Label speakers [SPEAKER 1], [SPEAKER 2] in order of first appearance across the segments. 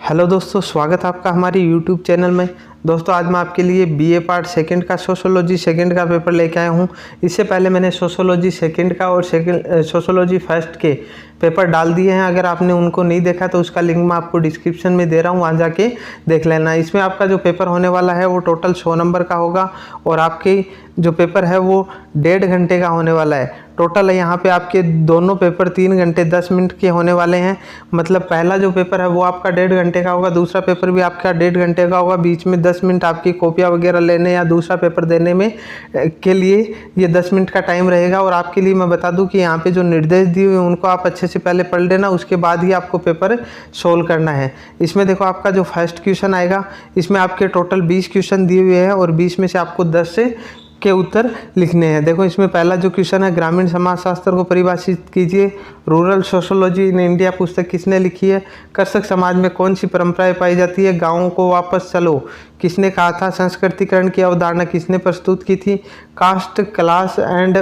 [SPEAKER 1] Hello दोस्तों, स्वागत है आपका हमारे यूट्यूब चैनल में। दोस्तों आज मैं आपके लिए बीए पार्ट सेकंड का सोशियोलॉजी सेकंड का पेपर लेके आया हूँ। इससे पहले मैंने सोशियोलॉजी सेकंड का और सोशियोलॉजी फर्स्ट के पेपर डाल दिए हैं। अगर आपने उनको नहीं देखा तो उसका लिंक मैं आपको डिस्क्रिप्शन में दे रहा हूँ, वहाँ जाके देख लेना। इसमें आपका जो पेपर होने वाला है वो टोटल 100 नंबर का होगा और आपके जो पेपर है वो 1.5 घंटे का होने वाला है। टोटल यहाँ पे आपके दोनों पेपर 3 घंटे 10 मिनट के होने वाले हैं। मतलब पहला जो पेपर है वो आपका 1.5 घंटे का होगा, दूसरा पेपर भी आपका 1.5 घंटे का होगा। बीच में 10 मिनट आपकी कॉपियाँ वगैरह लेने या दूसरा पेपर देने में के लिए ये 10 मिनट का टाइम रहेगा। और आपके लिए मैं बता दूं कि यहाँ पे जो निर्देश दिए हुए हैं उनको आप अच्छे से पहले पढ़ लेना, उसके बाद ही आपको पेपर सोल्व करना है। इसमें देखो आपका जो फर्स्ट क्वेश्चन आएगा इसमें आपके टोटल 20 क्वेश्चन दिए हुए हैं और 20 में से आपको 10 से के उत्तर लिखने हैं। देखो इसमें पहला जो क्वेश्चन है, ग्रामीण समाजशास्त्र को परिभाषित कीजिए। रूरल सोशियोलॉजी इन इंडिया पुस्तक किसने लिखी है? कृषक समाज में कौन सी परंपराएं पाई जाती है? गाँवों को वापस चलो किसने कहा था? संस्कृतिकरण की अवधारणा किसने प्रस्तुत की थी? कास्ट, क्लास एंड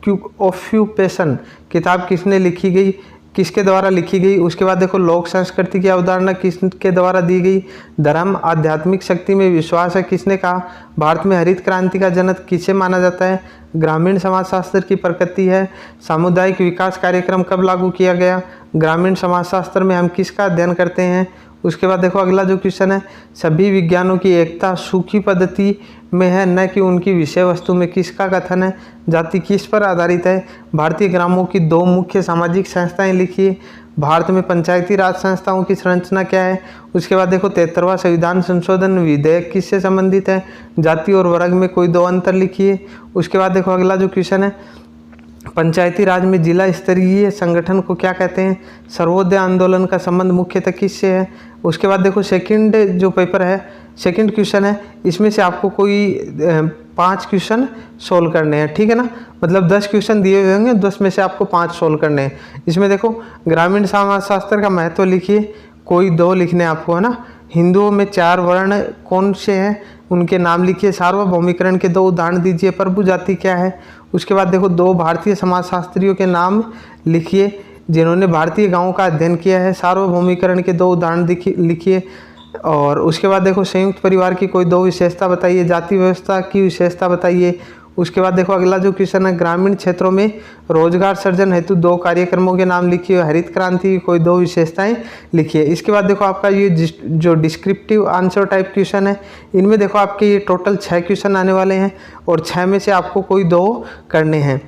[SPEAKER 1] ऑक्यूपेशन किताब किसने लिखी गई, किसके द्वारा लिखी गई? उसके बाद देखो लोक संस्कृति की अवधारणा किसके द्वारा दी गई? धर्म, आध्यात्मिक शक्ति में विश्वास है किसने कहा? भारत में हरित क्रांति का जनक किसे माना जाता है? ग्रामीण समाजशास्त्र की प्रकृति है। सामुदायिक विकास कार्यक्रम कब लागू किया गया? ग्रामीण समाजशास्त्र में हम किसका अध्ययन करते हैं? उसके बाद देखो अगला जो क्वेश्चन है, सभी विज्ञानों की एकता सूखी पद्धति में है न कि उनकी विषय वस्तु में, किसका कथन है? जाति किस पर आधारित है? भारतीय ग्रामों की 2 मुख्य सामाजिक संस्थाएं लिखिए। भारत में पंचायती राज संस्थाओं की संरचना क्या है? उसके बाद देखो 73वां संविधान संशोधन विधेयक किससे संबंधित है? जाति और वर्ग में कोई 2 अंतर लिखिए। उसके बाद देखो अगला जो क्वेश्चन है, पंचायती राज में जिला स्तरीय संगठन को क्या कहते हैं? सर्वोदय आंदोलन का संबंध मुख्यतः किससे है? उसके बाद देखो सेकंड जो पेपर है, सेकंड क्वेश्चन है, इसमें से आपको कोई 5 क्वेश्चन सोल्व करने हैं, ठीक है ना। मतलब 10 क्वेश्चन दिए हुए होंगे, 10 में से आपको 5 सोल्व करने हैं। इसमें देखो ग्रामीण समाजशास्त्र का महत्व लिखिए, कोई 2 लिखने आपको, है ना। हिंदुओं में 4 वर्ण कौन से हैं, उनके नाम लिखिए। सार्वभौमिकरण के 2 उदाहरण दीजिए। प्रभु जाति क्या है? उसके बाद देखो 2 भारतीय समाजशास्त्रियों के नाम लिखिए जिन्होंने भारतीय गांवों का अध्ययन किया है। सार्वभौमिकरण के 2 उदाहरण लिखिए। और उसके बाद देखो संयुक्त परिवार की कोई 2 विशेषता बताइए। जाति व्यवस्था की विशेषता बताइए। उसके बाद देखो अगला जो क्वेश्चन है, ग्रामीण क्षेत्रों में रोजगार सृजन हेतु 2 कार्यक्रमों के नाम लिखिए। हरित क्रांति की कोई 2 विशेषताएं लिखिए। इसके बाद देखो आपका ये जो डिस्क्रिप्टिव आंसर टाइप क्वेश्चन है, इनमें देखो आपके ये टोटल 6 क्वेश्चन आने वाले हैं और 6 में से आपको कोई 2 करने हैं।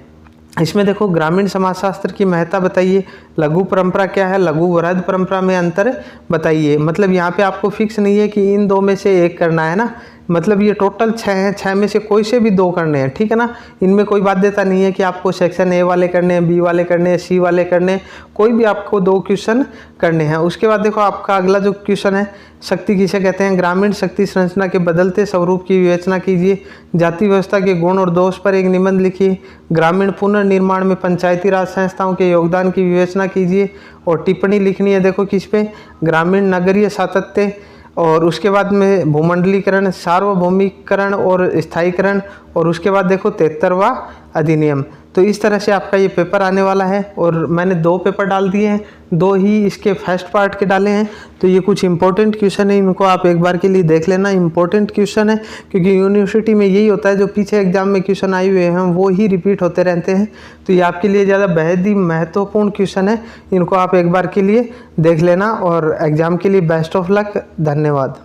[SPEAKER 1] इसमें देखो ग्रामीण समाजशास्त्र की महत्ता बताइए। लघु परंपरा क्या है? लघु वृहद परंपरा में अंतर बताइए। मतलब यहाँ पे आपको फिक्स नहीं है कि इन 2 में से एक करना है ना। मतलब ये टोटल 6 हैं, 6 में से कोई से भी 2 करने हैं, ठीक है ना। इनमें कोई बाध्यता नहीं है कि आपको सेक्शन ए वाले करने हैं, बी वाले करने हैं, सी वाले करने हैं, कोई भी आपको 2 क्वेश्चन करने हैं। उसके बाद देखो आपका अगला जो क्वेश्चन है, शक्ति किसे कहते हैं? ग्रामीण शक्ति संरचना के बदलते स्वरूप की विवेचना कीजिए। जाति व्यवस्था के गुण और दोष पर एक निबंध लिखिए। ग्रामीण पुनर्निर्माण में पंचायती राज संस्थाओं के योगदान की विवेचना कीजिए। और टिप्पणी लिखनी है देखो किस पे? ग्रामीण नगरीय सातत्य, और उसके बाद में भूमंडलीकरण, सार्वभौमिकरण और स्थायीकरण, और उसके बाद देखो 73वां अधिनियम। तो इस तरह से आपका ये पेपर आने वाला है। और मैंने 2 पेपर डाल दिए हैं, 2 ही इसके फर्स्ट पार्ट के डाले हैं। तो ये कुछ इंपॉर्टेंट क्वेश्चन है, इनको आप एक बार के लिए देख लेना। इंपॉर्टेंट क्वेश्चन है क्योंकि यूनिवर्सिटी में यही होता है, जो पीछे एग्जाम में क्वेश्चन आए हुए हैं वो ही रिपीट होते रहते हैं। तो ये आपके लिए ज़्यादा बेहद ही महत्वपूर्ण क्वेश्चन है, इनको आप एक बार के लिए देख लेना। और एग्ज़ाम के लिए बेस्ट ऑफ लक। धन्यवाद।